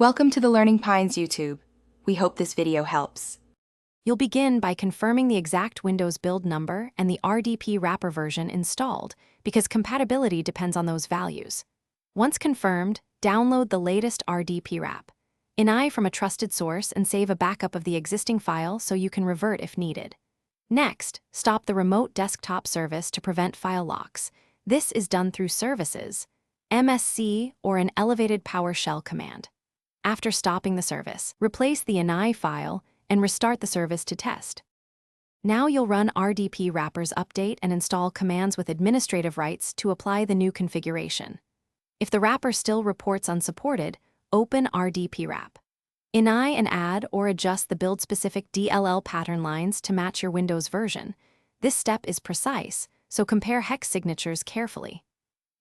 Welcome to the Learning Pines YouTube. We hope this video helps. You'll begin by confirming the exact Windows build number and the RDP wrapper version installed, because compatibility depends on those values. Once confirmed, download the latest RDP wrap. Ini from a trusted source and save a backup of the existing file so you can revert if needed. Next, stop the remote desktop service to prevent file locks. This is done through Services, MSC, or an elevated PowerShell command. After stopping the service, replace the Ini file and restart the service to test. Now you'll run RDP wrappers update and install commands with administrative rights to apply the new configuration. If the wrapper still reports unsupported, open RDP wrap. Ini and add or adjust the build-specific DLL pattern lines to match your Windows version. This step is precise, so compare hex signatures carefully.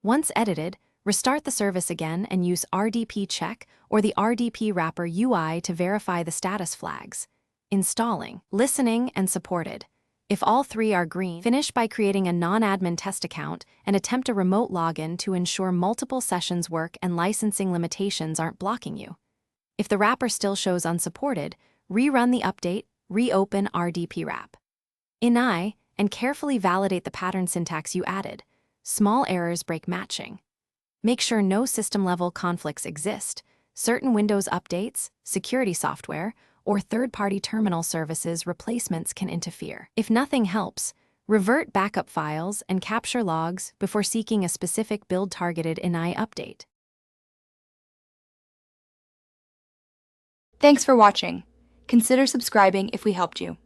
Once edited, restart the service again and use RDP check or the RDP wrapper UI to verify the status flags. Installing, listening, and supported. If all three are green, finish by creating a non-admin test account and attempt a remote login to ensure multiple sessions work and licensing limitations aren't blocking you. If the wrapper still shows unsupported, rerun the update, reopen RDP wrap. Ini, and carefully validate the pattern syntax you added. Small errors break matching. Make sure no system-level conflicts exist. Certain Windows updates, security software, or third-party terminal services replacements can interfere. If nothing helps, revert backup files and capture logs before seeking a specific build-targeted Ini update. Thanks for watching. Consider subscribing if we helped you.